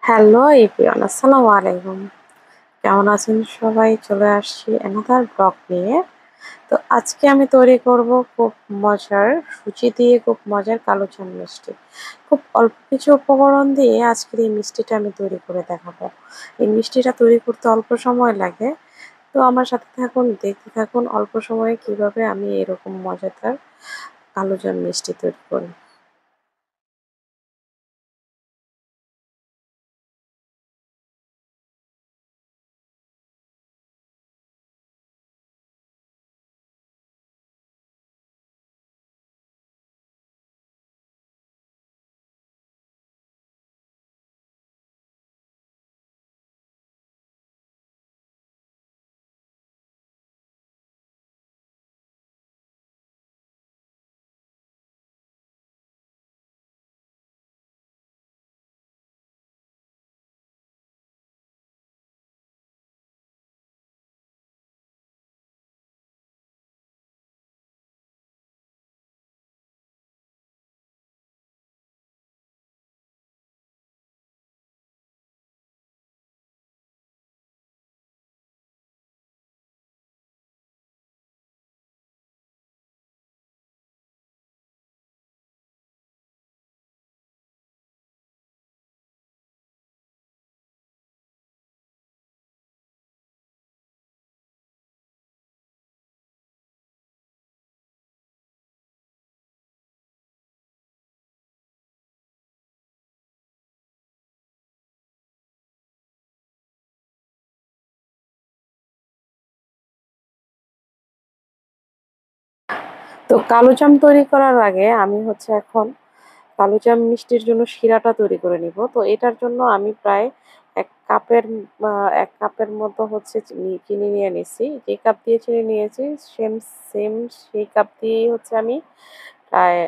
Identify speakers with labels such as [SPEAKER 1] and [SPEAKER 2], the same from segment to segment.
[SPEAKER 1] Hello everyone, আসসালামু আলাইকুম। কেমন আছেন সবাই? চলে আসছি অ্যানাদার ব্লগ নিয়ে। তো আজকে আমি তৈরি করব খুব মজার সুজি দিয়ে খুব মজার কালোজাম মিষ্টি। খুব অল্প কিছু উপকরণ দিয়ে আজকের এই মিষ্টিটা আমি তৈরি করে দেখাবো। এই মিষ্টিটা তৈরি করতে অল্প সময় লাগে। তো আমার সাথে থাকুন, দেখতে থাকুন অল্প সময়ে কিভাবে আমি এরকম মজাদার কালোজাম মিষ্টি তৈরি করি। তো কালোজাম তৈরি করার আগে আমি এখন কালোজাম মিষ্টির জন্য শিরাটা তৈরি করে নিব। তো এটার জন্য আমি প্রায় ১ কাপের ১ কাপের মতো চিনি নিয়ে নিছি। যে কাপ দিয়ে চিনি নিয়েছি সেম সেই কাপ দিয়েই আমি প্রায়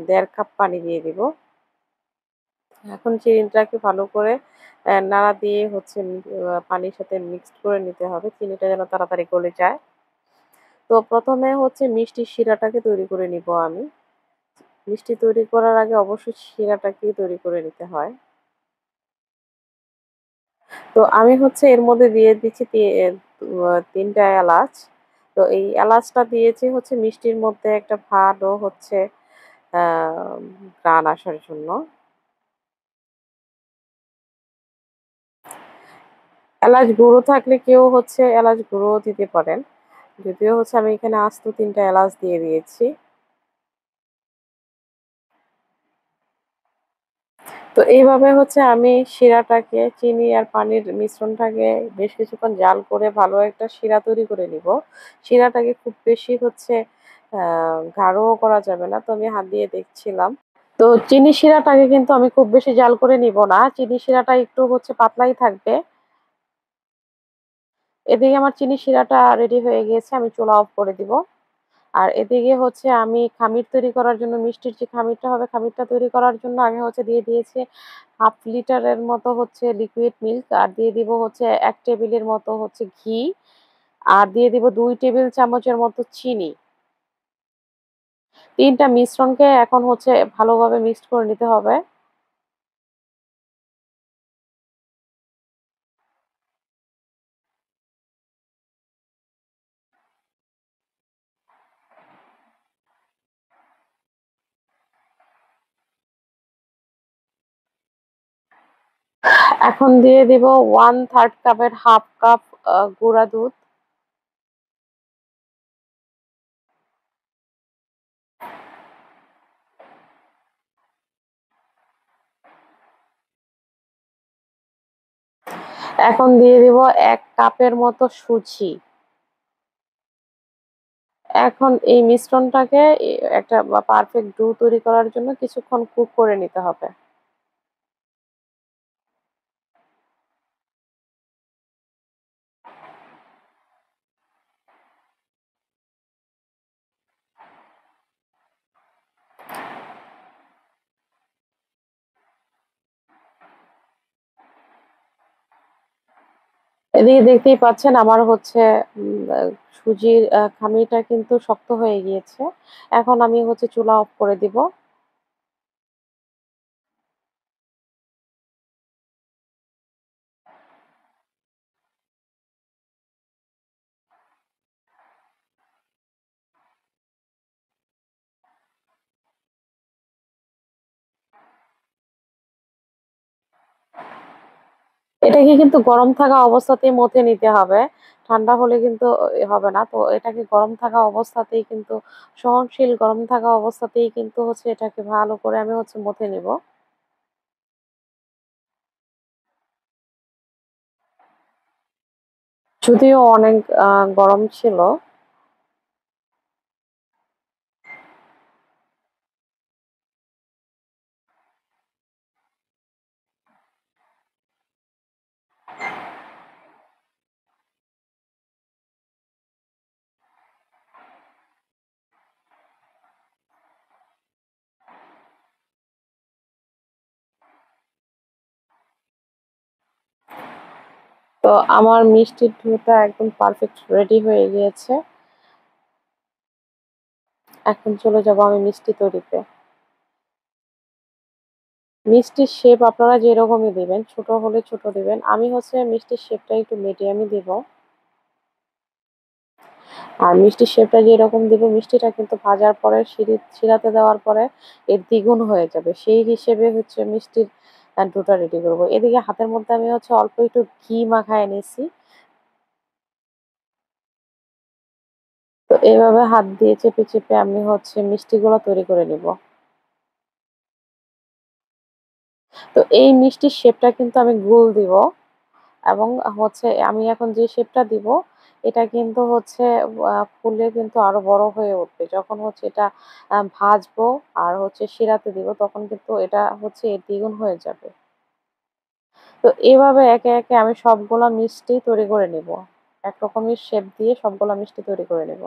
[SPEAKER 1] ১.৫ কাপ পানি দিয়ে দিব। এখন চিনিটাকে ভালো করে নাড়া দিয়ে পানির সাথে মিক্সড করে নিতে হবে। চিনিটা যেন তাড়াতাড়ি গলে যায়। তো ১ম এ মিষ্টির শিরাটাকে তৈরি করে নিব আমি। মিষ্টি তৈরি করার আগে অবশ্যই শিরাটাকেই তৈরি করে নিতে হয়। তো আমি এর মধ্যে দিয়ে দিচ্ছি ৩ টা এলাচ। তো এই এলাচটা দিয়েছি মিষ্টির মধ্যে একটা ভালো আ ঘ্রাণ আসার জন্য। এলাচ গুঁড়ো থাকলে কেউ এলাচ গুঁড়োও দিতে পারেন। যদিও আমি এখানে আস্ত ৩ টা এলাচ দিয়ে দিয়েছি। তো এইভাবে আমি শিরাটাকে চিনি আর পানির মিশ্রণটাকে বেশ কিছুক্ষণ জাল করে ভালো একটা শিরা তৈরি করে নিব। শিরাটাকে খুব বেশি গাঢ়ও করা যাবে না। তো আমি হাত দিয়ে দেখছিলাম। তো চিনি শিরাটাকে কিন্তু আমি খুব বেশি জাল করে নিব না। চিনি শিরাটা একটু পাতলাই থাকবে। এদিকে আমার চিনি শিরাটা রেডি হয়ে গিয়েছে। আমি চুলা অফ করে দিব। আর এদিকে আমি খামির তৈরি করার জন্য মিষ্টির যে খামিরটা হবে, খামিরটা তৈরি করার জন্য আমি দিয়ে দিয়েছি 1/2 লিটারের মতো লিকুইড মিল্ক, আর দিয়ে দিব ১ টেবিলের মতো ঘি, আর দিয়ে দিব ২ টেবিল চামচের মতো চিনি। ৩ টা মিশ্রণকে এখন ভালোভাবে মিক্সড করে নিতে হবে। এখন দিয়ে দিব 1/3 কাপের 1/2 কাপ গুঁড়া দুধ। এখন দিয়ে দিব ১ কাপের মতো সুজি। এখন এই মিশ্রণটাকে একটা পারফেক্ট ডো তৈরি করার জন্য কিছুক্ষণ কুক করে নিতে হবে। এদিকে দেখতেই পাচ্ছেন আমার সুজির খামিরটা কিন্তু শক্ত হয়ে গিয়েছে। এখন আমি চুলা অফ করে দিব। এটাকে কিন্তু গরম থাকা অবস্থাতেই মথে নিতে হবে। ঠান্ডা হলে কিন্তু হবে না। তো এটাকে গরম থাকা অবস্থাতেই কিন্তু সহনশীল গরম থাকা অবস্থাতেই কিন্তু হচ্ছে এটাকে ভালো করে আমি হচ্ছে মথে নিব। যদিও অনেক গরম ছিল। তো আমার মিষ্টির ডোটা একদম পারফেক্ট রেডি হয়ে গিয়েছে। এখন চলে যাব আমি মিষ্টি তৈরিতে। মিষ্টির শেপ আপনারা যেরকমই দিবেন, ছোট হলে ছোট দিবেন। আমি হচ্ছে মিষ্টির শেপটা একটু মিডিয়ামই দিব। আর মিষ্টির শেপটা যেরকম দিব, মিষ্টিটা কিন্তু ভাজার পরে শিরাতে দেওয়ার পরে এর দ্বিগুণ হয়ে যাবে। সেই হিসেবে হচ্ছে মিষ্টির ডোটা রেডি করব। এদিকে হাতের মধ্যে আমি হচ্ছে অল্প একটু ঘি মাখায় নিয়েছি। তো এভাবে হাত দিয়ে চেপে চেপে আমি হচ্ছে মিষ্টিগুলো তৈরি করে নিব। তো এই মিষ্টির শেপটা কিন্তু আমি গোল দিব। এবং হচ্ছে আমি এখন যে শেপটা দিব এটা কিন্তু হচ্ছে ফুলে কিন্তু আরো বড় হয়ে উঠবে। যখন হচ্ছে এটা ভাজবো আর হচ্ছে শিরাতে দিব তখন কিন্তু এটা হচ্ছে এর দ্বিগুণ হয়ে যাবে। তো এভাবে একে একে আমি সবগুলা মিষ্টি তৈরি করে নিব। একরকমের শেপ দিয়ে সবগুলা মিষ্টি তৈরি করে নিব।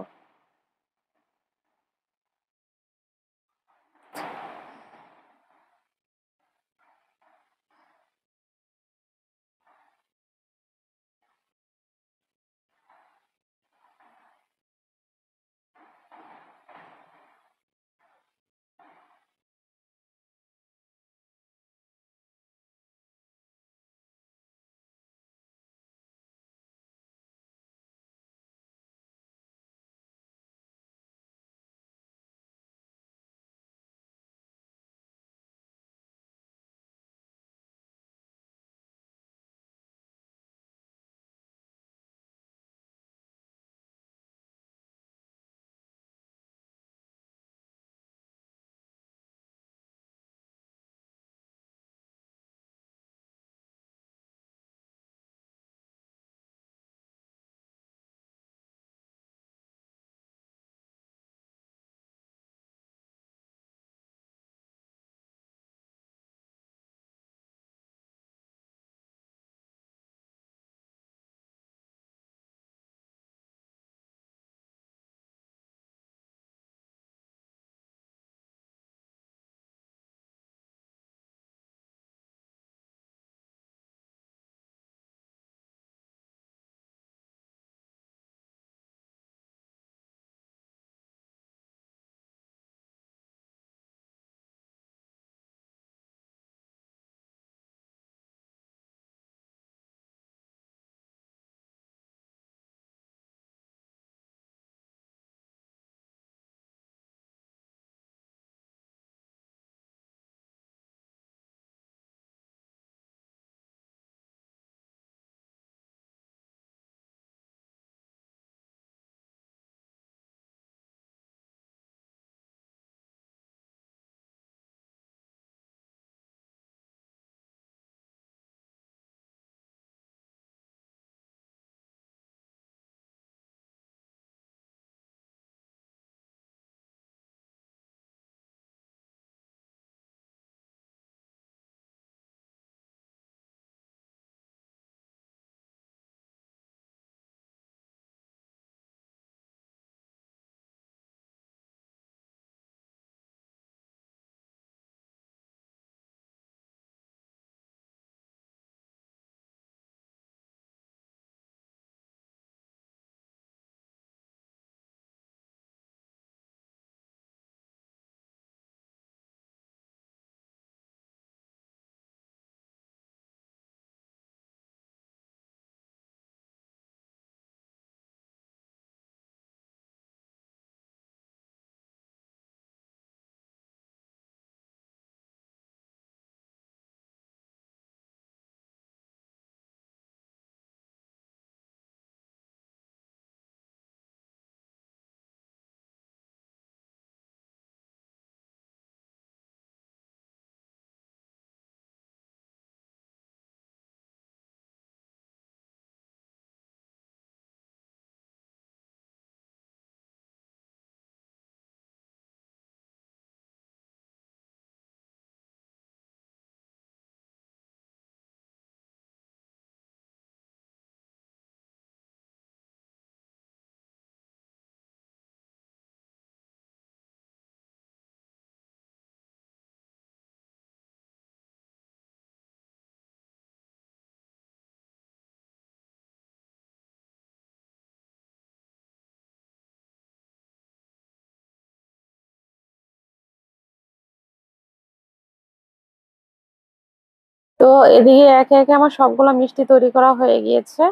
[SPEAKER 1] তো এদিকে একে একে আমার সবগুলা মিষ্টি তৈরি করা হয়ে গিয়েছে।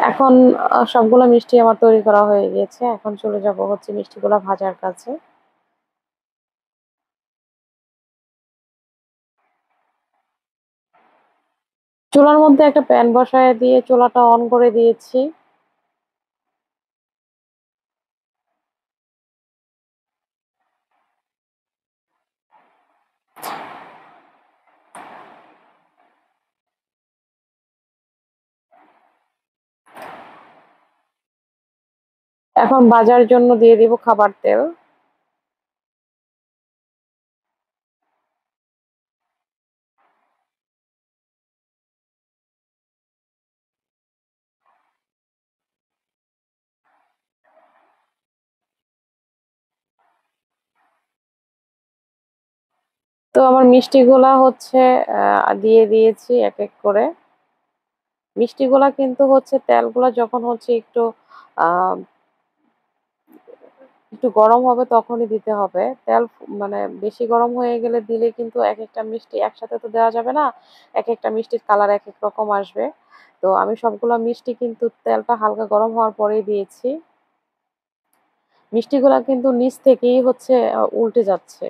[SPEAKER 1] এখন সবগুলো মিষ্টি আমার তৈরি করা হয়ে গিয়েছে। এখন চলে যাব হচ্ছে মিষ্টিগুলা ভাজার কাছে। চুলার মধ্যে একটা প্যান বসায় দিয়ে চুলাটা অন করে দিয়েছি। এখন ভাজার জন্য দিয়ে দিব খাবার তেল। তো আমার মিষ্টিগুলা হচ্ছে দিয়ে দিয়েছি এক এক করে। মিষ্টিগুলা কিন্তু হচ্ছে তেলগুলা যখন হচ্ছে আহ একটু গরম হবে তখনই দিতে হবে তেল। মানে বেশি গরম হয়ে গেলে দিলে কিন্তু এক একটা মিষ্টি একসাথে তো দেওয়া যাবে না, এক একটা মিষ্টির কালার এক এক রকম আসবে। তো আমি সবগুলা মিষ্টি কিন্তু তেলটা হালকা গরম হওয়ার পরেই দিয়েছি। মিষ্টিগুলা কিন্তু নিচ থেকেই হচ্ছে উল্টে যাচ্ছে।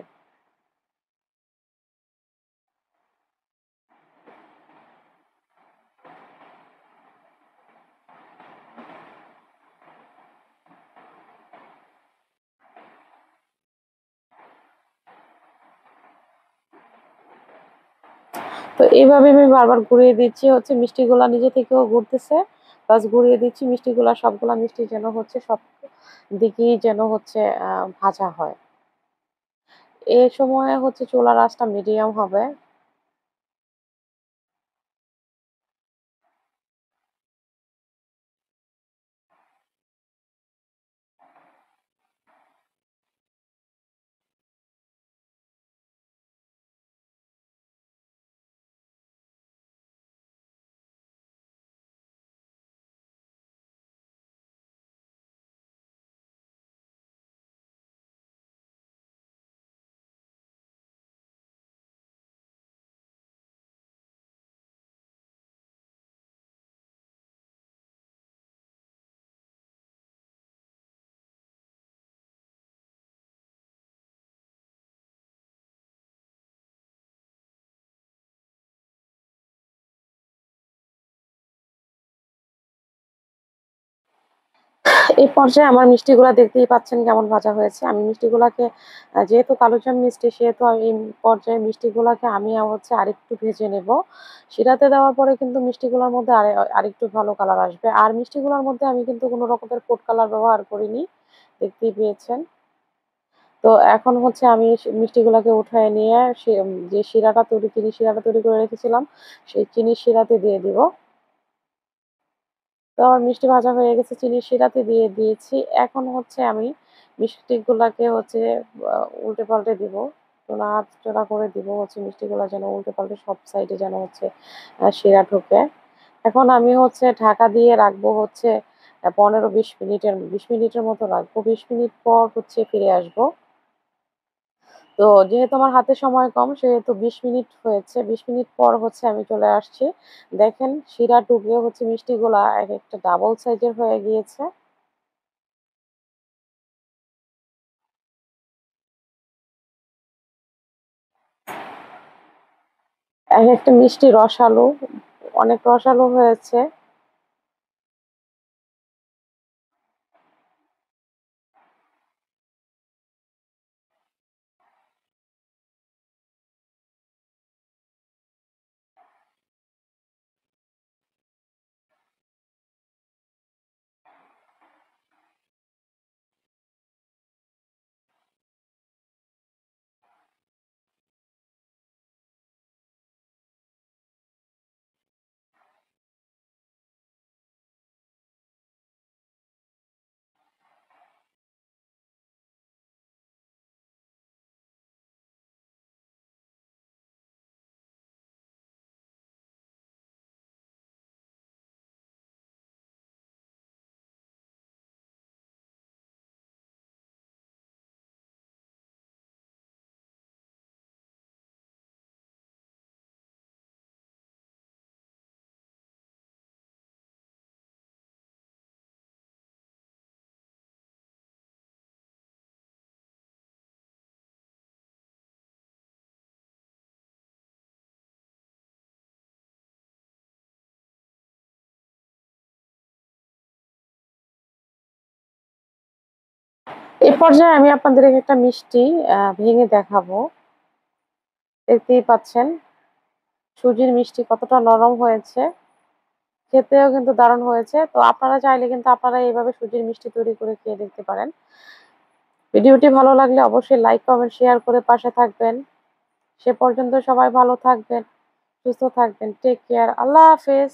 [SPEAKER 1] তো এইভাবে আমি বারবার ঘুরিয়ে দিচ্ছি হচ্ছে মিষ্টিগুলা নিজে থেকেও ঘুরতেছে, প্লাস ঘুরিয়ে দিচ্ছি মিষ্টিগুলা সবগুলা মিষ্টি যেন হচ্ছে সব দিকেই যেন হচ্ছে ভাজা হয়। এ সময় হচ্ছে চুলার আঁচটা মিডিয়াম হবে। এই পর্যায়ে আমার মিষ্টিগুলা দেখতেই পাচ্ছেন কেমন ভাজা হয়েছে। আমি মিষ্টিগুলাকে যেহেতু কালোজাম মিষ্টি সেহেতু আমি এই পর্যায়ে মিষ্টিগুলাকে আমি হচ্ছে আরেকটু ভেজে নেব। শিরাতে দেওয়ার পরে কিন্তু মিষ্টিগুলোর মধ্যে আরেকটু ভালো কালার আসবে। আর মিষ্টিগুলোর মধ্যে আমি কিন্তু কোনো রকমের ফুড কালার ব্যবহার করিনি, দেখতেই পেয়েছেন। তো এখন হচ্ছে আমি মিষ্টিগুলাকে উঠায় নিয়ে যে চিনির শিরাটা তৈরি করে রেখেছিলাম সেই চিনির শিরাতে দিয়ে দিব। তো আমার মিষ্টি ভাজা হয়ে গেছে, চিনির শিরাতে দিয়ে দিয়েছি। এখন হচ্ছে আমি মিষ্টিগুলাকে হচ্ছে উল্টে পাল্টে দিব। তো নাড়াচাড়া করে দিব হচ্ছে মিষ্টিগুলা যেন উল্টে পাল্টে সব সাইডে যেন হচ্ছে শিরা ঢোকে। এখন আমি হচ্ছে ঢাকা দিয়ে রাখবো হচ্ছে 15-20 মিনিটের মতো রাখবো। 20 মিনিট পর হচ্ছে ফিরে আসবো। তো যেহেতু আমার হাতে সময় কম সেহেতু 20 মিনিট হয়েছে, 20 মিনিট পর হচ্ছে আমি চলে আসছি। দেখেন শিরা ডুবে হচ্ছে মিষ্টিগুলা এক একটা ডাবল সাইজের হয়ে গিয়েছে। এক একটা মিষ্টি রসালো, অনেক রসালো হয়েছে। এই পর্যায়ে আমি আপনাদেরকে একটা মিষ্টি ভেঙে দেখাবো। দেখতেই পাচ্ছেন সুজির মিষ্টি কতটা নরম হয়েছে, খেতেও কিন্তু দারুণ হয়েছে। তো আপনারা চাইলে কিন্তু আপনারা এইভাবে সুজির মিষ্টি তৈরি করে খেয়ে দেখতে পারেন। ভিডিওটি ভালো লাগলে অবশ্যই লাইক, কমেন্ট, শেয়ার করে পাশে থাকবেন। সে পর্যন্ত সবাই ভালো থাকবেন, সুস্থ থাকবেন। Take care. আল্লাহ হাফেজ।